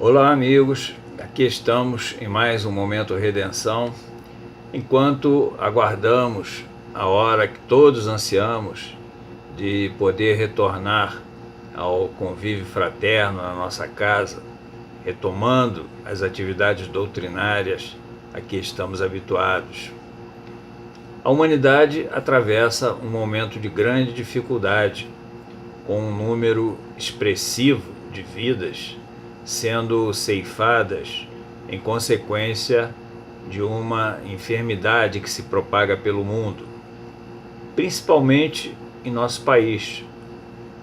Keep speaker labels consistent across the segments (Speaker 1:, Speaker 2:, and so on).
Speaker 1: Olá, amigos. Aqui estamos em mais um Momento Redenção. Enquanto aguardamos a hora que todos ansiamos de poder retornar ao convívio fraterno na nossa casa, retomando as atividades doutrinárias a que estamos habituados. A humanidade atravessa um momento de grande dificuldade, com um número expressivo de vidas sendo ceifadas em consequência de uma enfermidade que se propaga pelo mundo, principalmente em nosso país,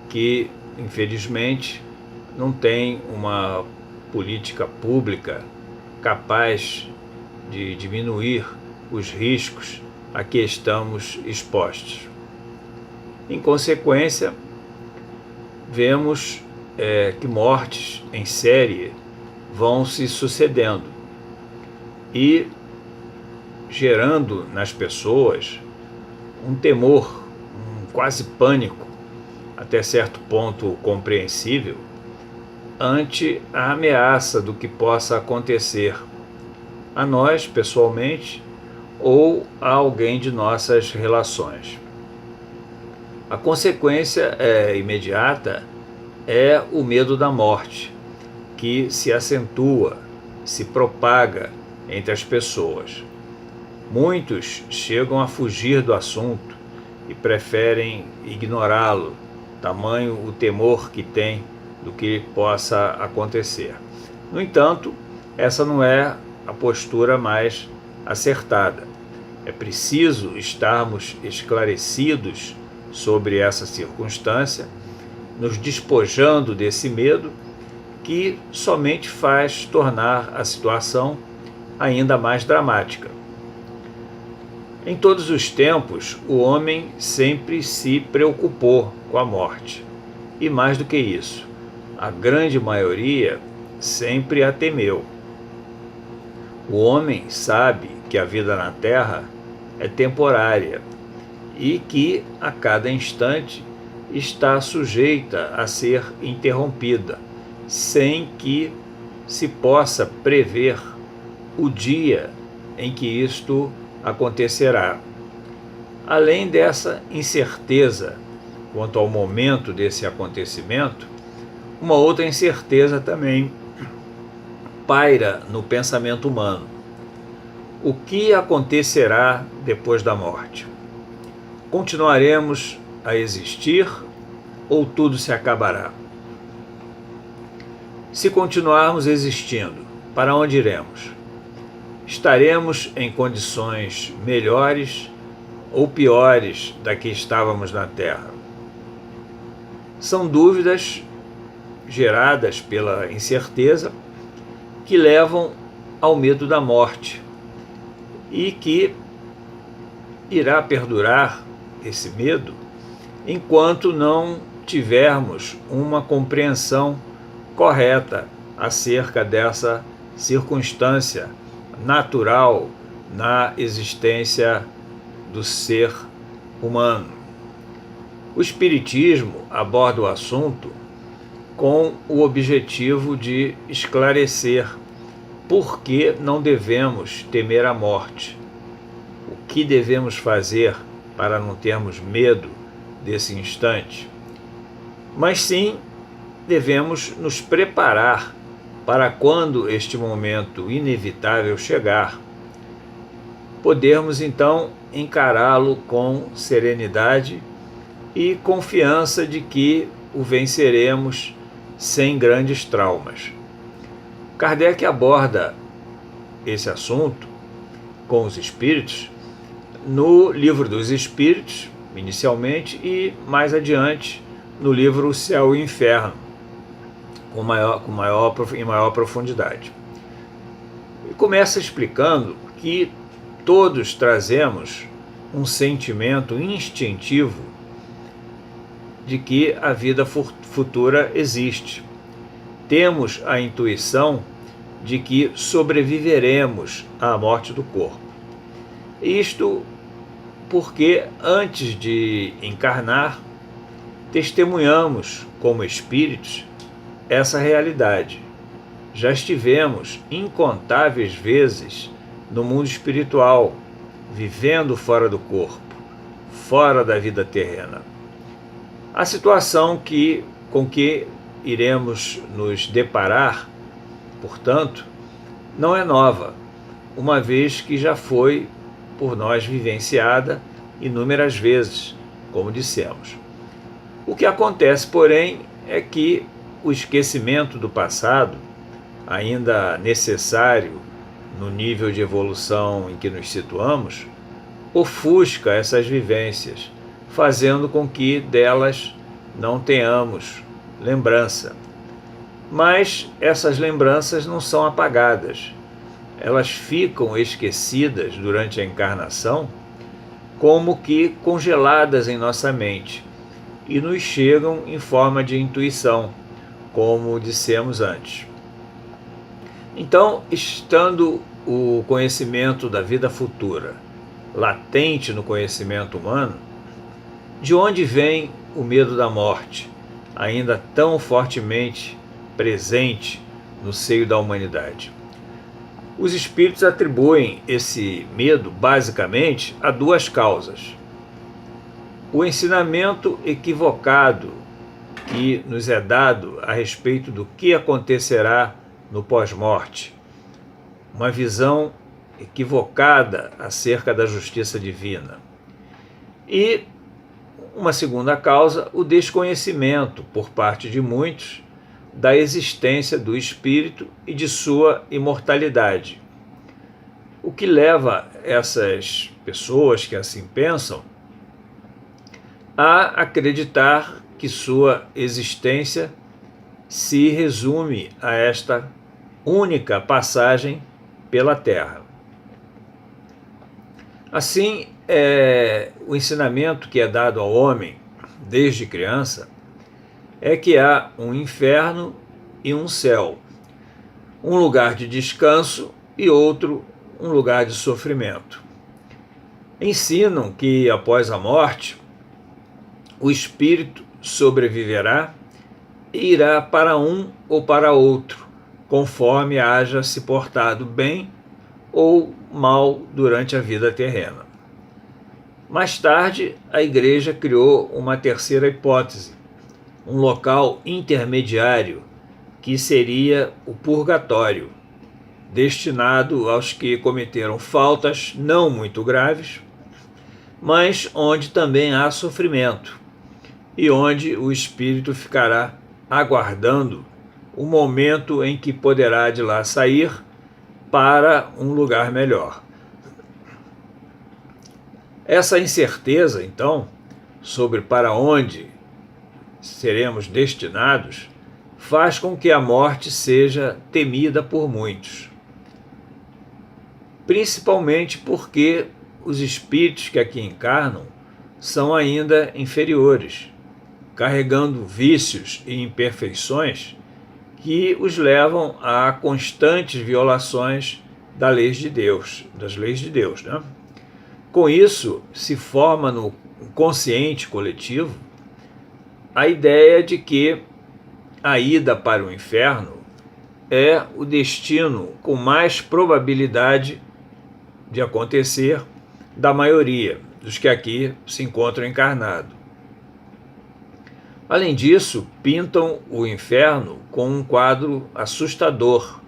Speaker 1: que infelizmente não tem uma política pública capaz de diminuir os riscos a que estamos expostos. Em consequência, vemos que mortes em série vão se sucedendo e gerando nas pessoas um temor, um quase pânico, até certo ponto compreensível, ante a ameaça do que possa acontecer a nós pessoalmente ou a alguém de nossas relações. A consequência imediata é o medo da morte, que se acentua, se propaga entre as pessoas. Muitos chegam a fugir do assunto e preferem ignorá-lo, tamanho o temor que têm do que possa acontecer. No entanto, essa não é a postura mais acertada. É preciso estarmos esclarecidos sobre essa circunstância, nos despojando desse medo que somente faz tornar a situação ainda mais dramática. Em todos os tempos, o homem sempre se preocupou com a morte. E mais do que isso, a grande maioria sempre a temeu. O homem sabe que a vida na Terra é temporária e que, a cada instante, está sujeita a ser interrompida, sem que se possa prever o dia em que isto acontecerá. Além dessa incerteza quanto ao momento desse acontecimento, uma outra incerteza também paira no pensamento humano. O que acontecerá depois da morte? Continuaremos a existir ou tudo se acabará? Se continuarmos existindo, para onde iremos? Estaremos em condições melhores ou piores da que estávamos na Terra? São dúvidas geradas pela incerteza que levam ao medo da morte e que irá perdurar esse medo enquanto não tivermos uma compreensão correta acerca dessa circunstância natural na existência do ser humano. O Espiritismo aborda o assunto com o objetivo de esclarecer por que não devemos temer a morte, o que devemos fazer para não termos medo desse instante, mas sim devemos nos preparar para quando este momento inevitável chegar, podermos então encará-lo com serenidade e confiança de que o venceremos sem grandes traumas. Kardec aborda esse assunto com os espíritos no Livro dos Espíritos, inicialmente, e mais adiante no livro O Céu e o Inferno, em maior profundidade. E começa explicando que todos trazemos um sentimento instintivo de que a vida futura existe. Temos a intuição de que sobreviveremos à morte do corpo. Isto porque, antes de encarnar, testemunhamos como espíritos essa realidade, já estivemos incontáveis vezes no mundo espiritual, vivendo fora do corpo, fora da vida terrena. A situação com que iremos nos deparar, portanto, não é nova, uma vez que já foi por nós vivenciada inúmeras vezes, como dissemos. O que acontece, porém, é que o esquecimento do passado, ainda necessário no nível de evolução em que nos situamos, ofusca essas vivências, fazendo com que delas não tenhamos lembrança. Mas essas lembranças não são apagadas. Elas ficam esquecidas durante a encarnação, como que congeladas em nossa mente, e nos chegam em forma de intuição, como dissemos antes. Então, estando o conhecimento da vida futura latente no conhecimento humano, de onde vem o medo da morte, ainda tão fortemente presente no seio da humanidade? Os espíritos atribuem esse medo, basicamente, a duas causas. O ensinamento equivocado que nos é dado a respeito do que acontecerá no pós-morte, uma visão equivocada acerca da justiça divina. E uma segunda causa, o desconhecimento por parte de muitos da existência do espírito e de sua imortalidade. O que leva essas pessoas que assim pensam a acreditar que sua existência se resume a esta única passagem pela Terra. Assim, o ensinamento que é dado ao homem desde criança é que há um inferno e um céu, um lugar de descanso e outro um lugar de sofrimento. Ensinam que após a morte, o espírito sobreviverá e irá para um ou para outro, conforme haja se portado bem ou mal durante a vida terrena. Mais tarde, a Igreja criou uma terceira hipótese, um local intermediário, que seria o purgatório, destinado aos que cometeram faltas não muito graves, mas onde também há sofrimento, e onde o espírito ficará aguardando o momento em que poderá de lá sair para um lugar melhor. Essa incerteza, então, sobre para onde seremos destinados, faz com que a morte seja temida por muitos. Principalmente porque os espíritos que aqui encarnam são ainda inferiores, carregando vícios e imperfeições que os levam a constantes violações das leis de Deus, né? Com isso, se forma no consciente coletivo a ideia de que a ida para o inferno é o destino com mais probabilidade de acontecer da maioria dos que aqui se encontram encarnados. Além disso, pintam o inferno com um quadro assustador,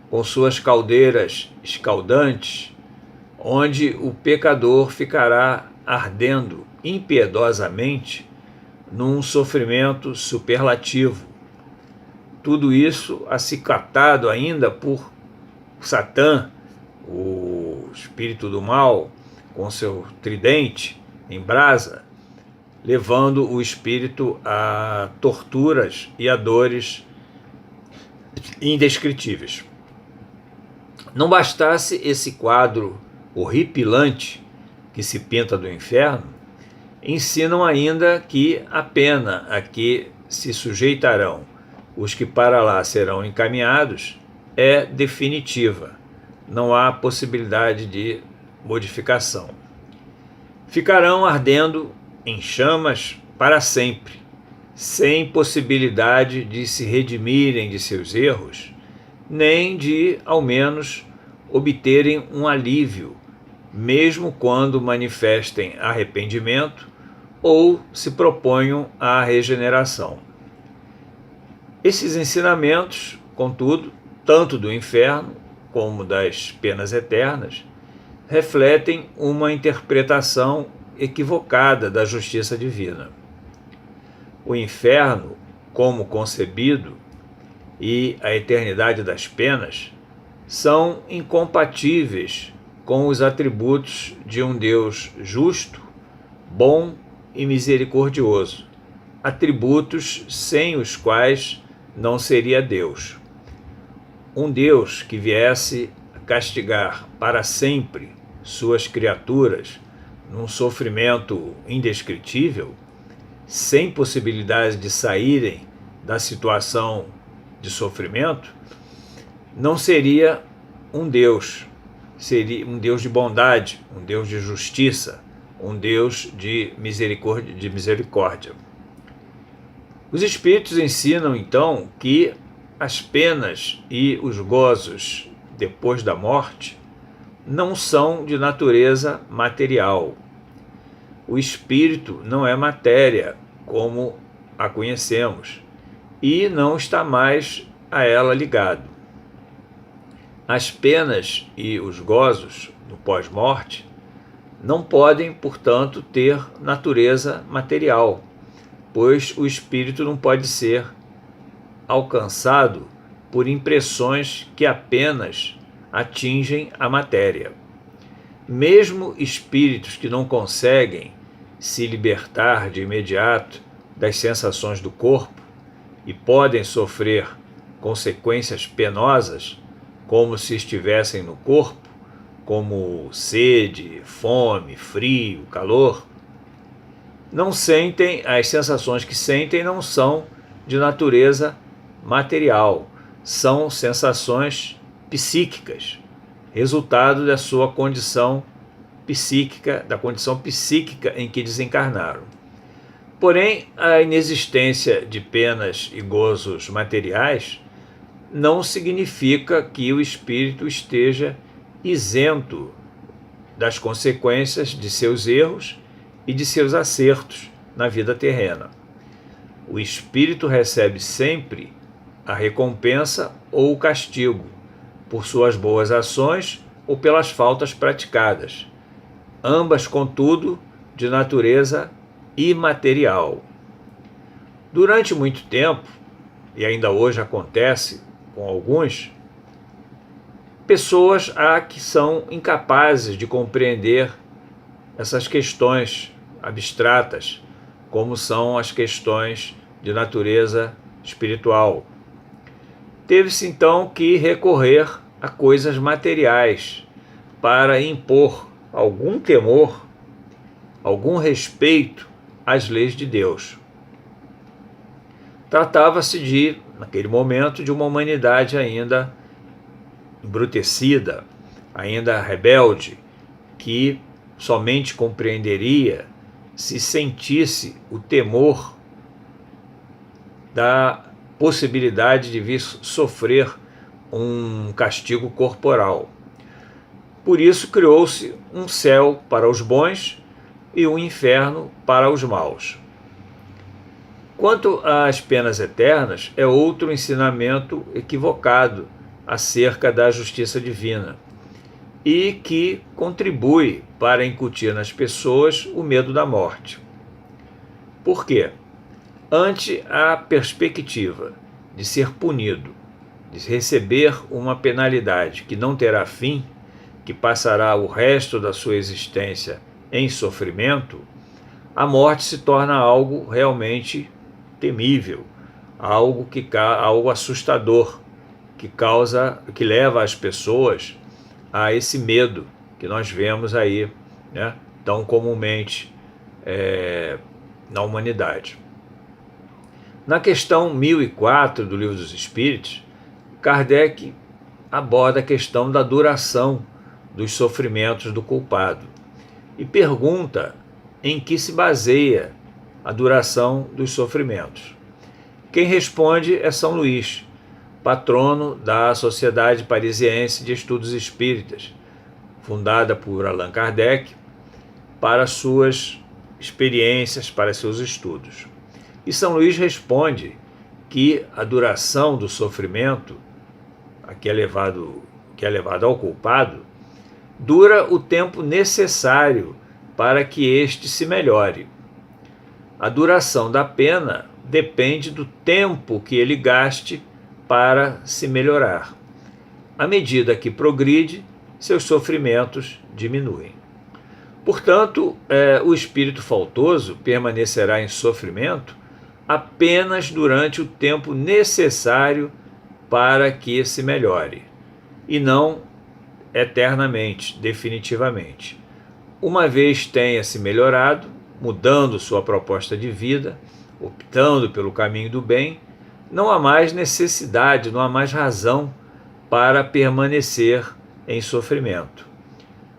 Speaker 1: com suas caldeiras escaldantes, onde o pecador ficará ardendo impiedosamente num sofrimento superlativo. Tudo isso acicatado ainda por Satã, o espírito do mal, com seu tridente em brasa, levando o espírito a torturas e a dores indescritíveis. Não bastasse esse quadro horripilante que se pinta do inferno, ensinam ainda que a pena a que se sujeitarão os que para lá serão encaminhados é definitiva, não há possibilidade de modificação. Ficarão ardendo em chamas para sempre, sem possibilidade de se redimirem de seus erros, nem de, ao menos, obterem um alívio, mesmo quando manifestem arrependimento ou se proponham à regeneração. Esses ensinamentos, contudo, tanto do inferno como das penas eternas, refletem uma interpretação equivocada da justiça divina. O inferno, como concebido, e a eternidade das penas são incompatíveis com os atributos de um Deus justo, bom e misericordioso, atributos sem os quais não seria Deus. Um Deus que viesse a castigar para sempre suas criaturas num sofrimento indescritível, sem possibilidade de saírem da situação de sofrimento, não seria um Deus, seria um Deus de bondade, um Deus de justiça, um Deus de misericórdia. Os Espíritos ensinam, então, que as penas e os gozos depois da morte não são de natureza material. O Espírito não é matéria, como a conhecemos, e não está mais a ela ligado. As penas e os gozos do pós-morte não podem, portanto, ter natureza material, pois o espírito não pode ser alcançado por impressões que apenas atingem a matéria. Mesmo espíritos que não conseguem se libertar de imediato das sensações do corpo e podem sofrer consequências penosas, como se estivessem no corpo, como sede, fome, frio, calor, não sentem, as sensações que sentem não são de natureza material, são sensações psíquicas, resultado da sua condição psíquica, da condição psíquica em que desencarnaram. Porém, a inexistência de penas e gozos materiais não significa que o espírito esteja isento das consequências de seus erros e de seus acertos na vida terrena. O espírito recebe sempre a recompensa ou o castigo por suas boas ações ou pelas faltas praticadas, ambas, contudo, de natureza imaterial. Durante muito tempo, e ainda hoje acontece com alguns, pessoas há que são incapazes de compreender essas questões abstratas, como são as questões de natureza espiritual. Teve-se então que recorrer a coisas materiais para impor algum temor, algum respeito às leis de Deus. Tratava-se de, naquele momento, de uma humanidade ainda embrutecida, ainda rebelde, que somente compreenderia se sentisse o temor da possibilidade de vir sofrer um castigo corporal. Por isso criou-se um céu para os bons e um inferno para os maus. Quanto às penas eternas, é outro ensinamento equivocado acerca da justiça divina e que contribui para incutir nas pessoas o medo da morte. Por quê? Ante a perspectiva de ser punido, de receber uma penalidade que não terá fim, que passará o resto da sua existência em sofrimento, a morte se torna algo realmente temível, algo assustador, que leva as pessoas a esse medo que nós vemos aí, né, tão comumente na humanidade. Na questão 1004 do Livro dos Espíritos, Kardec aborda a questão da duração dos sofrimentos do culpado e pergunta em que se baseia a duração dos sofrimentos. Quem responde é São Luís, patrono da Sociedade Parisiense de Estudos Espíritas, fundada por Allan Kardec, para suas experiências, para seus estudos. E São Luís responde que a duração do sofrimento, que é levado ao culpado, dura o tempo necessário para que este se melhore. A duração da pena depende do tempo que ele gaste para se melhorar. À medida que progride, seus sofrimentos diminuem. Portanto, o espírito faltoso permanecerá em sofrimento apenas durante o tempo necessário para que se melhore, e não eternamente, definitivamente. Uma vez tenha se melhorado, mudando sua proposta de vida, optando pelo caminho do bem, não há mais necessidade, não há mais razão para permanecer em sofrimento.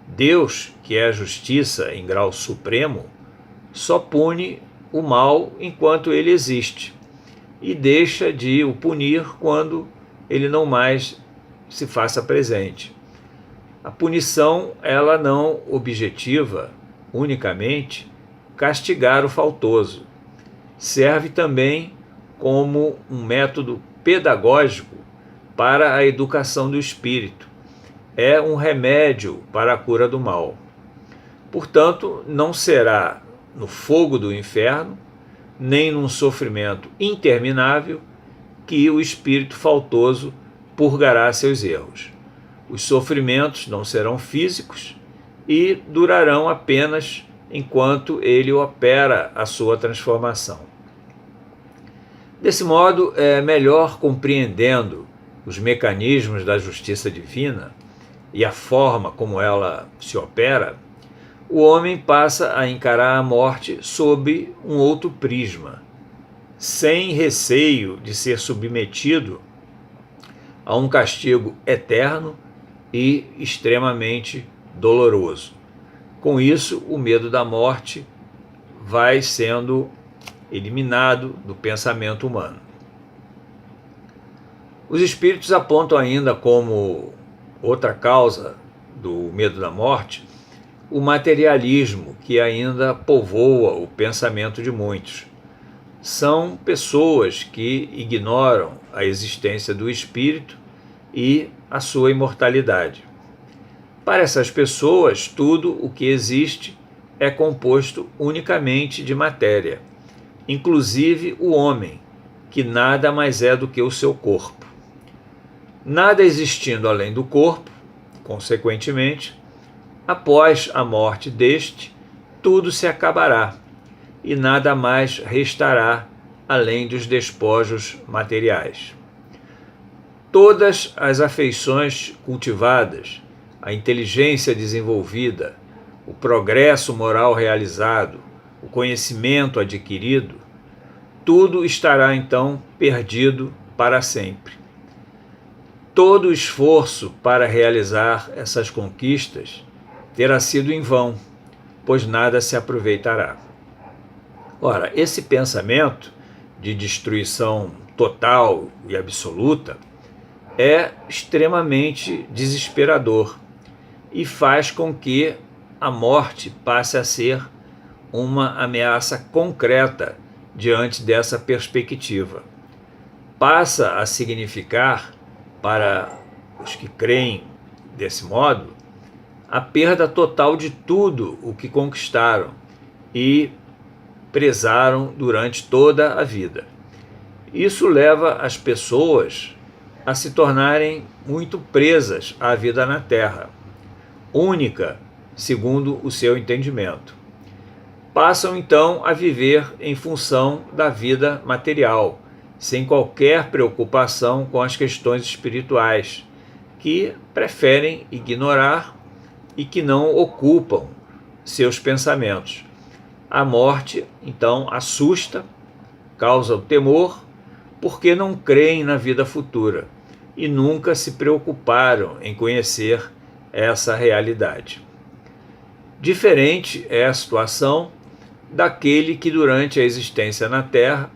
Speaker 1: Deus, que é a justiça em grau supremo, só pune o mal enquanto ele existe e deixa de o punir quando ele não mais se faça presente. A punição, ela não objetiva unicamente castigar o faltoso. Serve também como um método pedagógico para a educação do espírito. É um remédio para a cura do mal. Portanto, não será no fogo do inferno, nem num sofrimento interminável, que o espírito faltoso purgará seus erros. Os sofrimentos não serão físicos e durarão apenas enquanto ele opera a sua transformação. Desse modo, melhor compreendendo os mecanismos da justiça divina e a forma como ela se opera, o homem passa a encarar a morte sob um outro prisma, sem receio de ser submetido a um castigo eterno e extremamente doloroso. Com isso, o medo da morte vai sendo eliminado do pensamento humano. Os espíritos apontam ainda como outra causa do medo da morte o materialismo, que ainda povoa o pensamento de muitos. São pessoas que ignoram a existência do espírito e a sua imortalidade. Para essas pessoas, tudo o que existe é composto unicamente de matéria, inclusive o homem, que nada mais é do que o seu corpo. Nada existindo além do corpo, consequentemente, após a morte deste, tudo se acabará e nada mais restará além dos despojos materiais. Todas as afeições cultivadas, a inteligência desenvolvida, o progresso moral realizado, o conhecimento adquirido, tudo estará então perdido para sempre. Todo o esforço para realizar essas conquistas terá sido em vão, pois nada se aproveitará. Ora, esse pensamento de destruição total e absoluta é extremamente desesperador e faz com que a morte passe a ser uma ameaça concreta diante dessa perspectiva. Passa a significar, para os que creem desse modo, a perda total de tudo o que conquistaram e prezaram durante toda a vida. Isso leva as pessoas a se tornarem muito presas à vida na Terra, única segundo o seu entendimento. Passam então a viver em função da vida material, sem qualquer preocupação com as questões espirituais, que preferem ignorar e que não ocupam seus pensamentos. A morte, então, assusta, causa o temor, porque não creem na vida futura e nunca se preocuparam em conhecer essa realidade. Diferente é a situação daquele que durante a existência na Terra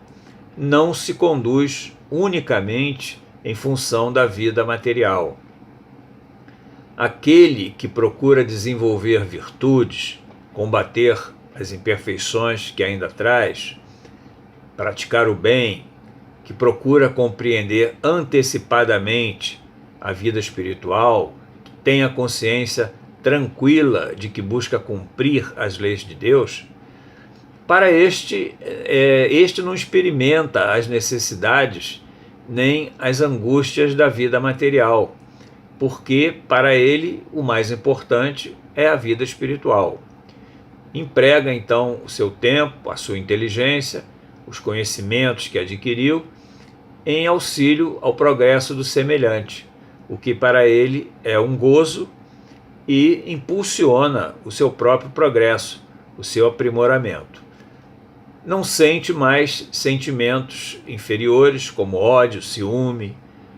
Speaker 1: não se conduz unicamente em função da vida material. Aquele que procura desenvolver virtudes, combater as imperfeições que ainda traz, praticar o bem, que procura compreender antecipadamente a vida espiritual, que tem a consciência tranquila de que busca cumprir as leis de Deus, para este não experimenta as necessidades nem as angústias da vida material, porque para ele o mais importante é a vida espiritual. Emprega então o seu tempo, a sua inteligência, os conhecimentos que adquiriu em auxílio ao progresso do semelhante, o que para ele é um gozo e impulsiona o seu próprio progresso, o seu aprimoramento. Não sente mais sentimentos inferiores como ódio, ciúme,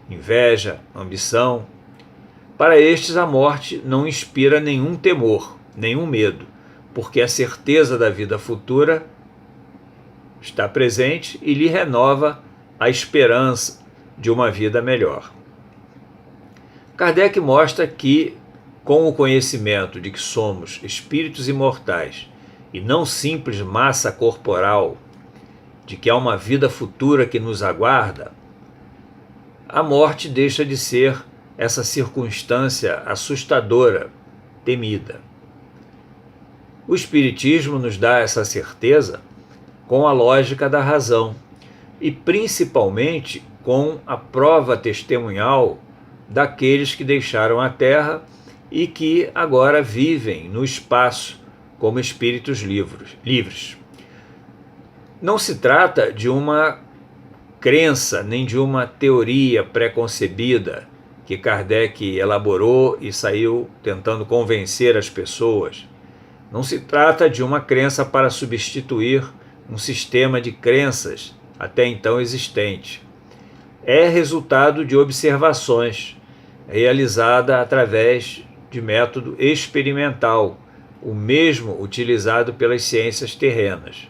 Speaker 1: inveja, ambição. Para estes, a morte não inspira nenhum temor, nenhum medo, porque a certeza da vida futura está presente e lhe renova a esperança de uma vida melhor. Kardec mostra que, com o conhecimento de que somos espíritos imortais e não simples massa corporal, de que há uma vida futura que nos aguarda, a morte deixa de ser essa circunstância assustadora, temida. O Espiritismo nos dá essa certeza com a lógica da razão e principalmente com a prova testemunhal daqueles que deixaram a Terra e que agora vivem no espaço como espíritos livres. Não se trata de uma crença nem de uma teoria preconcebida que Kardec elaborou e saiu tentando convencer as pessoas. Não se trata de uma crença para substituir um sistema de crenças até então existente. É resultado de observações realizada através de método experimental, o mesmo utilizado pelas ciências terrenas.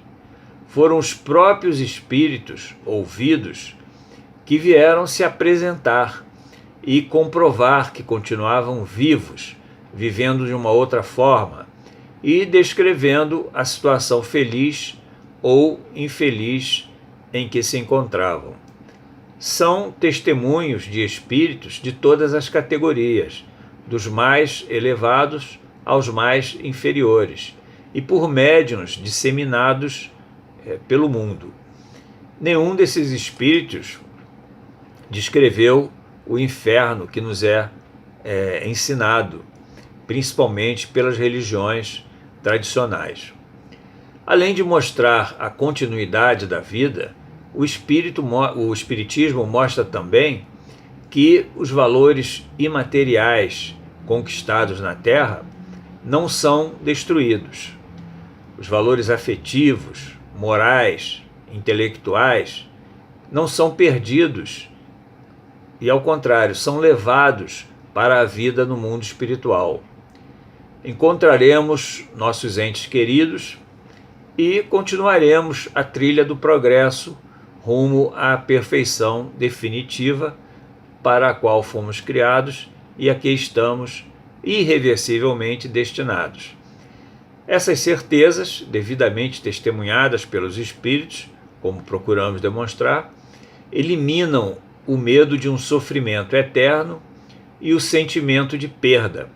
Speaker 1: Foram os próprios espíritos ouvidos que vieram se apresentar e comprovar que continuavam vivos, vivendo de uma outra forma e descrevendo a situação feliz ou infeliz em que se encontravam. São testemunhos de espíritos de todas as categorias, dos mais elevados aos mais inferiores, e por médiuns disseminados pelo mundo. Nenhum desses espíritos descreveu o inferno que nos é ensinado, principalmente pelas religiões tradicionais. Além de mostrar a continuidade da vida, o Espiritismo mostra também que os valores imateriais conquistados na Terra não são destruídos. Os valores afetivos, morais, intelectuais não são perdidos e, ao contrário, são levados para a vida no mundo espiritual. Encontraremos nossos entes queridos e continuaremos a trilha do progresso rumo à perfeição definitiva para a qual fomos criados e a que estamos irreversivelmente destinados. Essas certezas, devidamente testemunhadas pelos espíritos, como procuramos demonstrar, eliminam o medo de um sofrimento eterno e o sentimento de perda,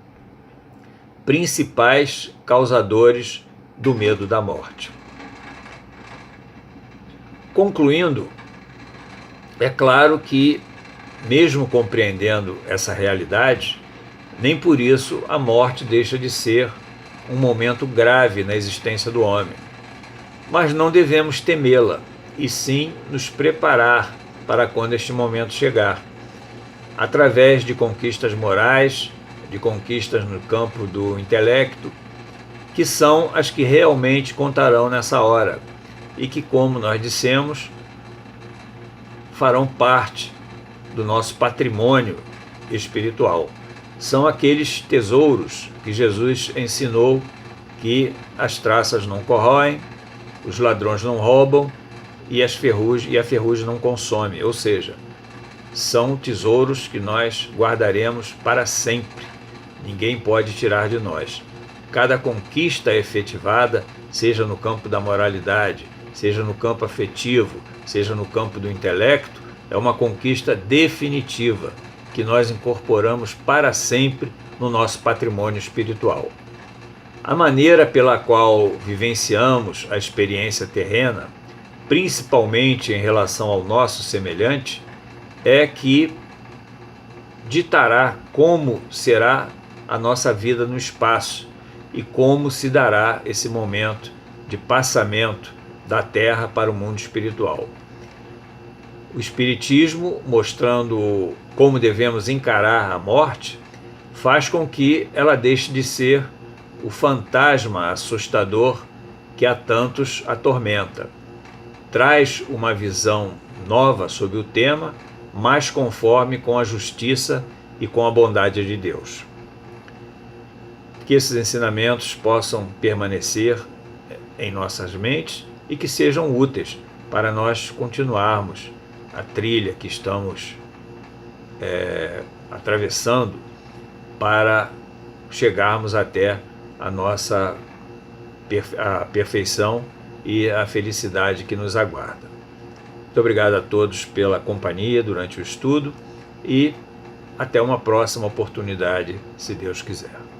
Speaker 1: principais causadores do medo da morte. Concluindo, é claro que, mesmo compreendendo essa realidade, nem por isso a morte deixa de ser um momento grave na existência do homem. Mas não devemos temê-la, e sim nos preparar para quando este momento chegar, através de conquistas morais, de conquistas no campo do intelecto, que são as que realmente contarão nessa hora, e que, como nós dissemos, farão parte do nosso patrimônio espiritual. São aqueles tesouros que Jesus ensinou que as traças não corroem, os ladrões não roubam e a ferrugem não consome. Ou seja, são tesouros que nós guardaremos para sempre. Ninguém pode tirar de nós. Cada conquista efetivada, seja no campo da moralidade, seja no campo afetivo, seja no campo do intelecto, é uma conquista definitiva que nós incorporamos para sempre no nosso patrimônio espiritual. A maneira pela qual vivenciamos a experiência terrena, principalmente em relação ao nosso semelhante, é que ditará como será a nossa vida no espaço e como se dará esse momento de passamento da Terra para o mundo espiritual. O Espiritismo, mostrando como devemos encarar a morte, faz com que ela deixe de ser o fantasma assustador que a tantos atormenta. Traz uma visão nova sobre o tema, mais conforme com a justiça e com a bondade de Deus. Que esses ensinamentos possam permanecer em nossas mentes e que sejam úteis para nós continuarmos a trilha que estamos atravessando para chegarmos até a nossa a perfeição e a felicidade que nos aguarda. Muito obrigado a todos pela companhia durante o estudo e até uma próxima oportunidade, se Deus quiser.